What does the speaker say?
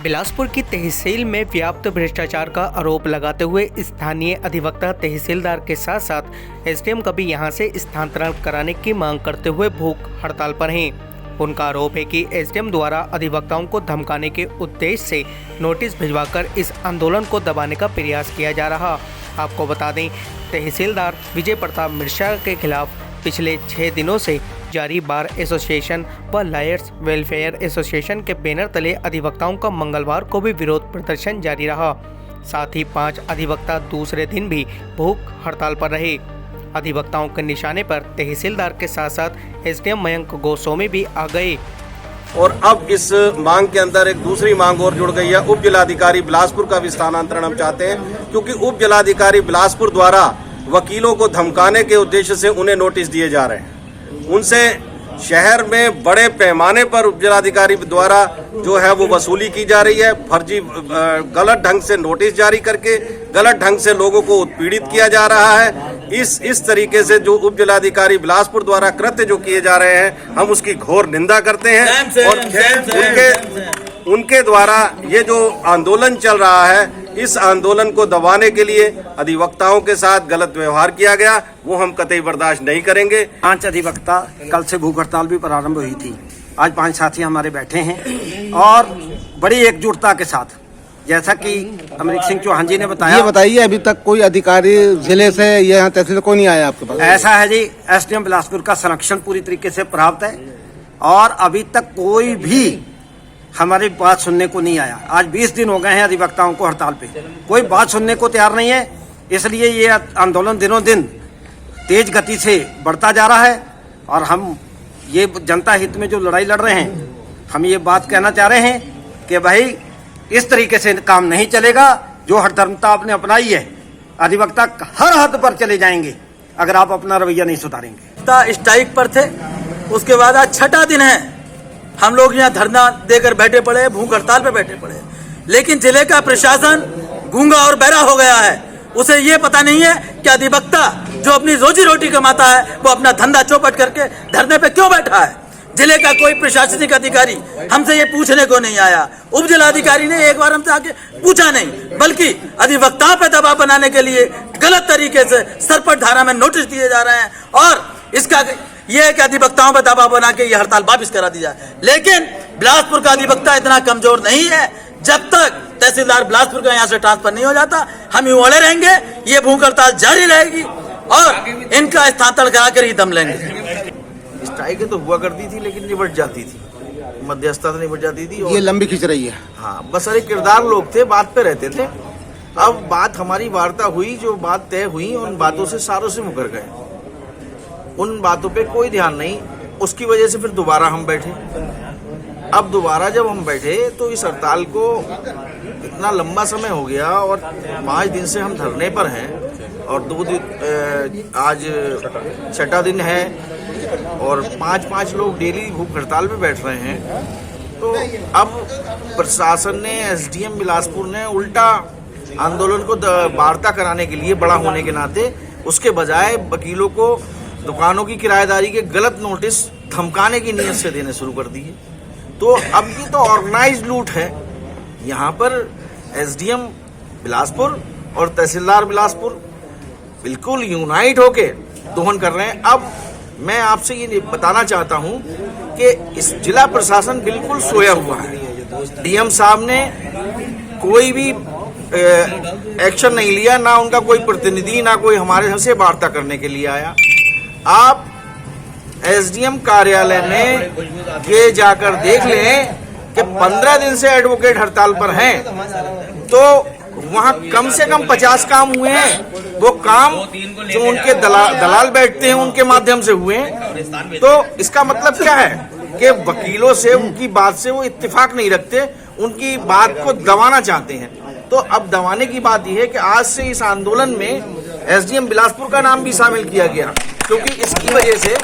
बिलासपुर की तहसील में व्याप्त भ्रष्टाचार का आरोप लगाते हुए स्थानीय अधिवक्ता तहसीलदार के साथ साथ एसडीएम का भी यहां से स्थानांतरण कराने की मांग करते हुए भूख हड़ताल पर हैं। उनका आरोप है कि एसडीएम द्वारा अधिवक्ताओं को धमकाने के उद्देश्य से नोटिस भिजवाकर इस आंदोलन को दबाने का प्रयास किया जा रहा। आपको बता दें, तहसीलदार विजय प्रताप मिश्रा के खिलाफ पिछले 6 दिनों से जारी बार एसोसिएशन व लॉयर्स वेलफेयर एसोसिएशन के बैनर तले अधिवक्ताओं का मंगलवार को भी विरोध प्रदर्शन जारी रहा। साथ ही 5 अधिवक्ता दूसरे दिन भी भूख हड़ताल पर रहे। अधिवक्ताओं के निशाने पर तहसीलदार के साथ साथ एसडीएम मयंक गोस्वामी भी आ गए। और अब इस मांग के अंदर एक दूसरी मांग और जुड़ गई है। उप जिलाधिकारी बिलासपुर का भी स्थानांतरण हम चाहते हैं, क्योंकि उप जिलाधिकारी बिलासपुर द्वारा वकीलों को धमकाने के उद्देश्य से उन्हें नोटिस दिए जा रहे हैं। उनसे शहर में बड़े पैमाने पर उप जिलाधिकारी द्वारा जो है वो वसूली की जा रही है। फर्जी गलत ढंग से नोटिस जारी करके गलत ढंग से लोगों को उत्पीड़ित किया जा रहा है। इस तरीके से जो उप जिलाधिकारी बिलासपुर द्वारा कृत्य जो किए जा रहे हैं, हम उसकी घोर निंदा करते हैं। और उनके द्वारा ये जो आंदोलन चल रहा है, इस आंदोलन को दबाने के लिए अधिवक्ताओं के साथ गलत व्यवहार किया गया, वो हम कतई बर्दाश्त नहीं करेंगे। 5 अधिवक्ता कल से भूख हड़ताल भी प्रारंभ हुई थी। आज 5 साथी हमारे बैठे हैं और बड़ी एकजुटता के साथ, जैसा कि अमरीक सिंह चौहान जी ने बताया। ये बताइए, अभी तक कोई अधिकारी जिले से यहाँ तहसील को नहीं आया आपके पास? ऐसा है जी, एसडीएम बिलासपुर का संरक्षण पूरी तरीके से प्राप्त है और अभी तक कोई भी हमारी बात सुनने को नहीं आया। आज 20 दिन हो गए हैं अधिवक्ताओं को हड़ताल पे, कोई बात सुनने को तैयार नहीं है। इसलिए ये आंदोलन दिनों दिन तेज गति से बढ़ता जा रहा है और हम ये जनता हित में जो लड़ाई लड़ रहे हैं, हम ये बात कहना चाह रहे हैं कि भाई इस तरीके से काम नहीं चलेगा। जो हठधर्मता आपने अपनाई है, अधिवक्ता हर हद पर चले जाएंगे अगर आप अपना रवैया नहीं सुधारेंगे। स्ट्राइक पर थे, उसके बाद आज 6ठा दिन है हम लोग यहाँ धरना देकर बैठे पड़े, भूख हड़ताल पे बैठे पड़े। लेकिन जिले का प्रशासन गूंगा और बहरा हो गया है। उसे ये पता नहीं है कि अधिवक्ता जो अपनी रोजी रोटी कमाता है, वो अपना धंधा चौपट करके धरने पे क्यों बैठा है। जिले का कोई प्रशासनिक अधिकारी हमसे ये पूछने को नहीं आया। उप जिलाधिकारी ने एक बार हमसे आके पूछा नहीं, बल्कि अधिवक्ताओं पे दबाव बनाने के लिए गलत तरीके से सरपट धारा में नोटिस दिए जा रहे हैं और इसका यह है कि अधिवक्ताओं पर दबाव बना के यह हड़ताल वापस करा दी जाए। लेकिन बिलासपुर का अधिवक्ता इतना कमजोर नहीं है। जब तक तहसीलदार बिलासपुर का यहाँ से ट्रांसफर नहीं हो जाता, हम यूं अड़े रहेंगे। ये भूख हड़ताल जारी रहेगी और इनका स्थानांतरण करा कर ही दम लेंगे। स्ट्राइक तो हुआ करती थी, लेकिन निपट जाती थी, मध्यस्थता से निपट जाती थी। ये लंबी खिंच रही है। हाँ, बस सारे किरदार लोग थे, बात पे रहते थे। अब बात हमारी वार्ता हुई, जो बात तय हुई, उन बातों से सारों से मुकर गए। उन बातों पे कोई ध्यान नहीं। उसकी वजह से फिर दोबारा हम बैठे। अब दोबारा जब हम बैठे तो इस हड़ताल को इतना लंबा समय हो गया और 5 दिन से हम धरने पर हैं और 2 दिन आज 6ठा दिन है और 5-5 लोग डेली भूख हड़ताल पे बैठ रहे हैं। तो अब प्रशासन ने, एसडीएम बिलासपुर ने उल्टा आंदोलन को वार्ता कराने के लिए, बड़ा होने के नाते, उसके बजाय वकीलों को दुकानों की किराएदारी के गलत नोटिस धमकाने की नीयत से देने शुरू कर दिए। तो अब ये तो ऑर्गेनाइज्ड लूट है। यहाँ पर एसडीएम बिलासपुर और तहसीलदार बिलासपुर बिल्कुल यूनाइट होके दोहन कर रहे हैं। अब मैं आपसे ये बताना चाहता हूँ कि इस जिला प्रशासन बिल्कुल सोया हुआ है। डीएम साहब ने कोई भी एक्शन नहीं लिया, ना उनका कोई प्रतिनिधि, ना कोई हमारे से वार्ता करने के लिए आया। आप एसडीएम कार्यालय में ये जाकर देख लें कि 15 दिन से एडवोकेट हड़ताल पर हैं, तो वहाँ कम से कम 50 काम हुए हैं। वो काम जो उनके दलाल बैठते हैं उनके माध्यम से हुए हैं। तो इसका मतलब क्या है कि वकीलों से, उनकी बात से वो इत्तेफाक नहीं रखते, उनकी बात को दबाना चाहते हैं। तो अब दबाने की बात यह है कि आज से इस आंदोलन में एसडीएम बिलासपुर का नाम भी शामिल किया गया, क्योंकि इसकी वजह से